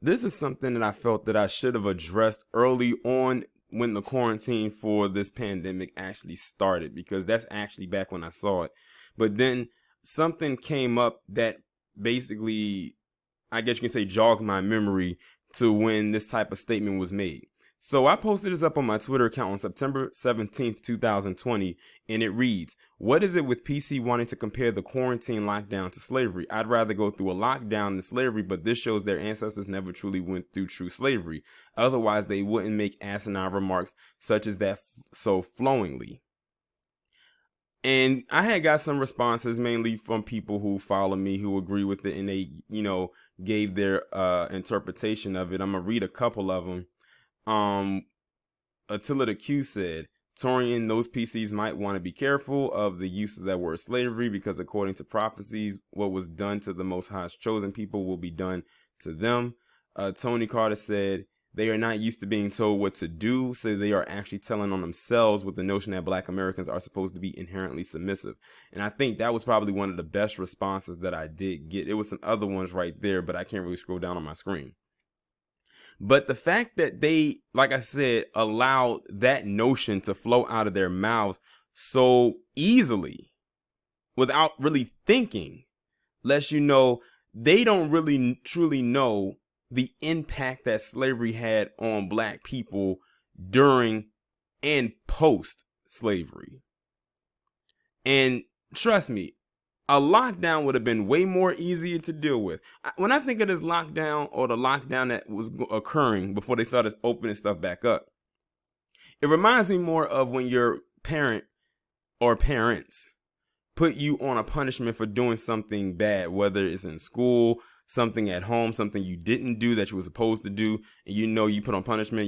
This is something that I felt that I should have addressed early on when the quarantine for this pandemic actually started, because that's actually back when I saw it. But then something came up that basically, I guess you can say, jogged my memory to when this type of statement was made. So I posted this up on my Twitter account on September 17th, 2020, and it reads, "What is it with PC wanting to compare the quarantine lockdown to slavery? I'd rather go through a lockdown than slavery, but this shows their ancestors never truly went through true slavery. Otherwise, they wouldn't make asinine remarks such as that so flowingly." And I had got some responses, mainly from people who follow me, who agree with it, and they, gave their interpretation of it. I'm gonna read a couple of them. Attila the Q said, "Torian, those PCs might want to be careful of the use of that word slavery, because according to prophecies, what was done to the Most High's chosen people will be done to them." Tony Carter said, "They are not used to being told what to do, so they are actually telling on themselves with the notion that Black Americans are supposed to be inherently submissive." And I think that was probably one of the best responses that I did get. It was some other ones right there, but I can't really scroll down on my screen. But the fact that they, like I said, allowed that notion to flow out of their mouths so easily without really thinking lets you know they don't really truly know the impact that slavery had on Black people during and post slavery. And trust me, a lockdown would have been way more easier to deal with. When I think of this lockdown, or the lockdown that was occurring before they started opening stuff back up, it reminds me more of when your parent or parents put you on a punishment for doing something bad, whether it's in school, something at home, something you didn't do that you were supposed to do, and you put on punishment.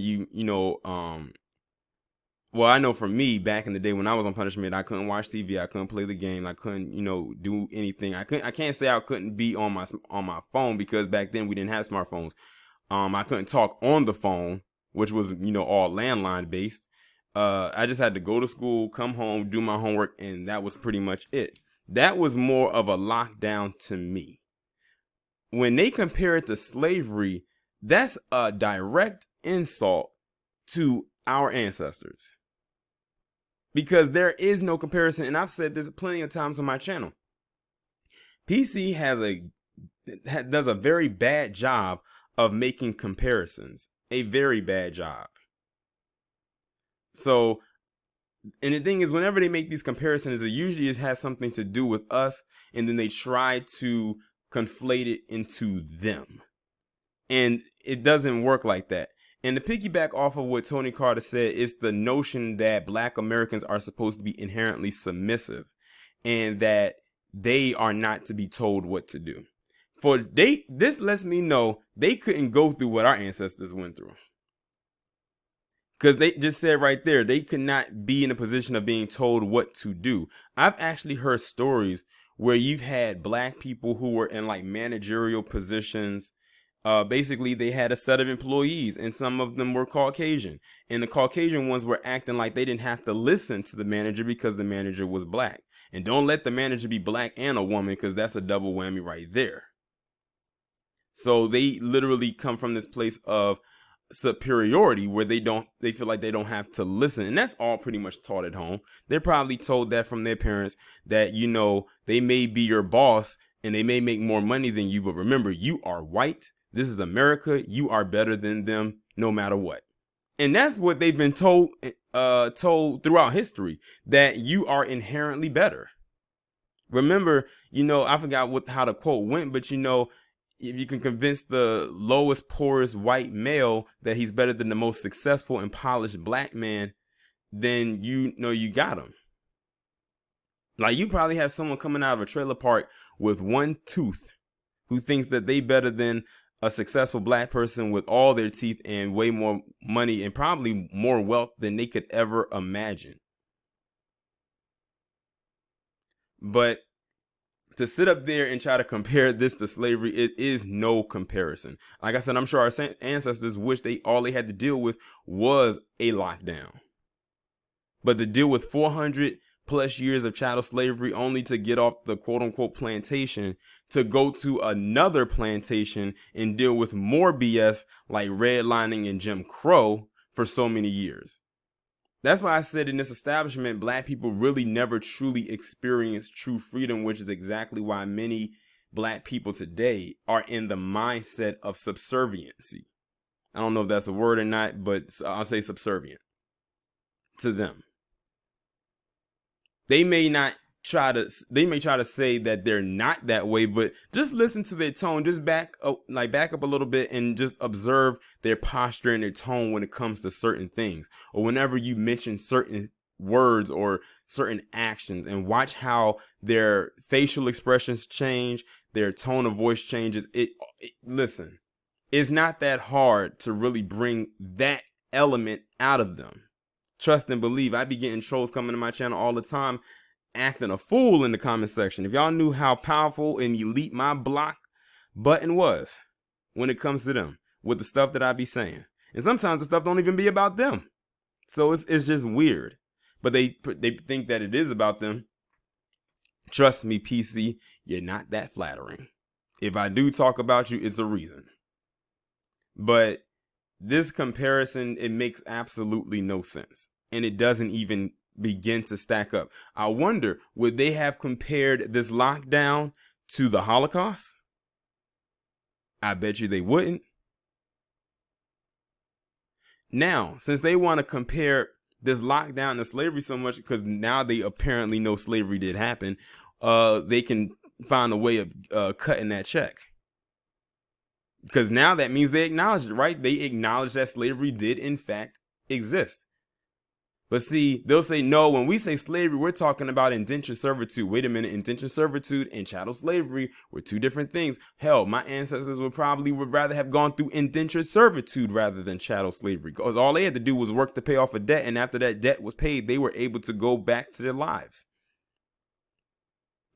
Well, I know for me, back in the day when I was on punishment, I couldn't watch TV, I couldn't play the game, I couldn't, do anything. I can't say I couldn't be on my phone, because back then we didn't have smartphones. I couldn't talk on the phone, which was, all landline based. I just had to go to school, come home, do my homework, and that was pretty much it. That was more of a lockdown to me. When they compare it to slavery, that's a direct insult to our ancestors, because there is no comparison. And I've said this plenty of times on my channel. PC does a very bad job of making comparisons, a very bad job. So, and the thing is, whenever they make these comparisons, it usually has something to do with us, and then they try to conflate it into them. And it doesn't work like that. And to piggyback off of what Tony Carter said, is the notion that Black Americans are supposed to be inherently submissive, and that they are not to be told what to do. This lets me know they couldn't go through what our ancestors went through. Because they just said right there, they could not be in a position of being told what to do. I've actually heard stories where you've had Black people who were in like managerial positions. Basically, they had a set of employees, and some of them were Caucasian. And the Caucasian ones were acting like they didn't have to listen to the manager because the manager was Black. And don't let the manager be Black and a woman, because that's a double whammy right there. So they literally come from this place of superiority where they feel like they don't have to listen. And that's all pretty much taught at home. They're probably told that from their parents, that, they may be your boss and they may make more money than you, but remember, you are white. This is America. You are better than them no matter what. And that's what they've been told throughout history, that you are inherently better. Remember, I forgot how the quote went, but if you can convince the lowest, poorest white male that he's better than the most successful and polished Black man, then you got him. Like, you probably have someone coming out of a trailer park with one tooth who thinks that they better than a successful Black person with all their teeth and way more money and probably more wealth than they could ever imagine. But to sit up there and try to compare this to slavery, it is no comparison. Like I said, I'm sure our ancestors wish all they had to deal with was a lockdown. But to deal with 400 plus years of chattel slavery only to get off the quote unquote plantation to go to another plantation and deal with more BS like redlining and Jim Crow for so many years. That's why I said in this establishment, black people really never truly experienced true freedom, which is exactly why many black people today are in the mindset of subserviency. I don't know if that's a word or not, but I'll say subservient to them. They may try to say that they're not that way, but just listen to their tone. Just back up a little bit and just observe their posture and their tone when it comes to certain things, or whenever you mention certain words or certain actions, and watch how their facial expressions change, their tone of voice changes. Listen, it's not that hard to really bring that element out of them. Trust and believe. I be getting trolls coming to my channel all the time acting a fool in the comment section. If y'all knew how powerful and elite my block button was when it comes to them with the stuff that I be saying. And sometimes the stuff don't even be about them. So it's just weird. But they think that it is about them. Trust me, PC, you're not that flattering. If I do talk about you, it's a reason. But this comparison, it makes absolutely no sense. And it doesn't even begin to stack up. I wonder, would they have compared this lockdown to the Holocaust? I bet you they wouldn't. Now, since they want to compare this lockdown to slavery so much, because now they apparently know slavery did happen, they can find a way of cutting that check. Because now that means they acknowledge it, right? They acknowledge that slavery did in fact exist. But see, they'll say, no, when we say slavery, we're talking about indentured servitude. Wait a minute, indentured servitude and chattel slavery were two different things. Hell, my ancestors would rather have gone through indentured servitude rather than chattel slavery, because all they had to do was work to pay off a debt. And after that debt was paid, they were able to go back to their lives.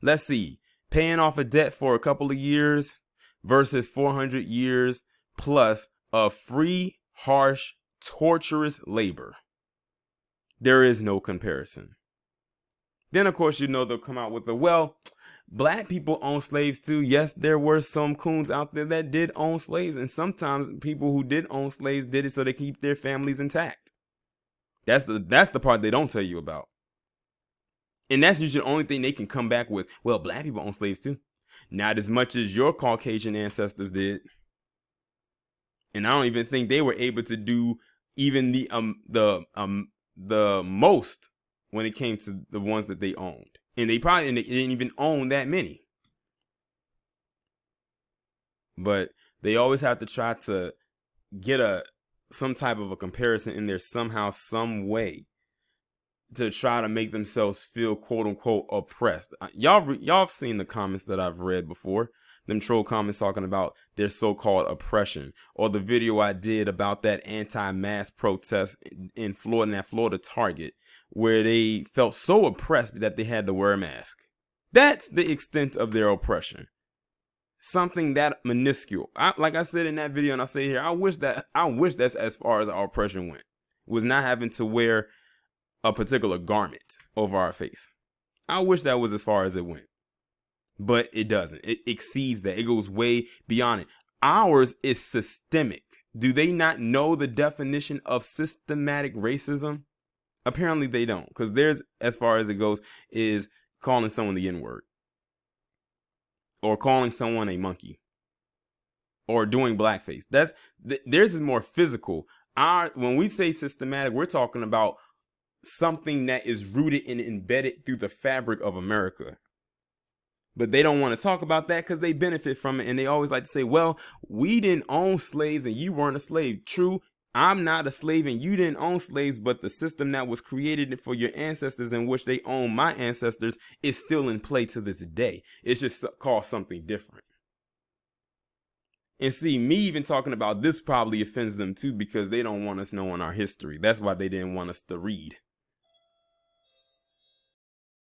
Let's see, paying off a debt for a couple of years versus 400 years plus of free, harsh, torturous labor. There is no comparison. Then, of course, they'll come out with well, black people own slaves too. Yes, there were some coons out there that did own slaves. And sometimes people who did own slaves did it so they keep their families intact. That's the part they don't tell you about. And that's usually the only thing they can come back with. Well, black people own slaves too. Not as much as your Caucasian ancestors did. And I don't even think they were able to do even the most when it came to the ones that they owned. And they didn't even own that many. But they always have to try to get some type of a comparison in there somehow, some way, to try to make themselves feel quote unquote oppressed. Y'all have seen the comments that I've read before. Them troll comments talking about their so-called oppression, or the video I did about that anti-mask protest in Florida, in that Florida Target, where they felt so oppressed that they had to wear a mask. That's the extent of their oppression. Something that minuscule. Like I said in that video, and I say here, I wish that's as far as our oppression went. Was not having to wear a particular garment over our face. I wish that was as far as it went. But it doesn't. It exceeds that. It goes way beyond it. Ours is systemic. Do they not know the definition of systematic racism? Apparently they don't, because theirs, as far as it goes, is calling someone the N-word, or calling someone a monkey, or doing blackface. Theirs is more physical. When we say systematic, we're talking about something that is rooted and embedded through the fabric of America. But they don't want to talk about that because they benefit from it. And they always like to say, well, we didn't own slaves and you weren't a slave. True, I'm not a slave and you didn't own slaves, but the system that was created for your ancestors, in which they own my ancestors, is still in play to this day. It's just called something different. And see, me even talking about this probably offends them too, because they don't want us knowing our history. That's why they didn't want us to read.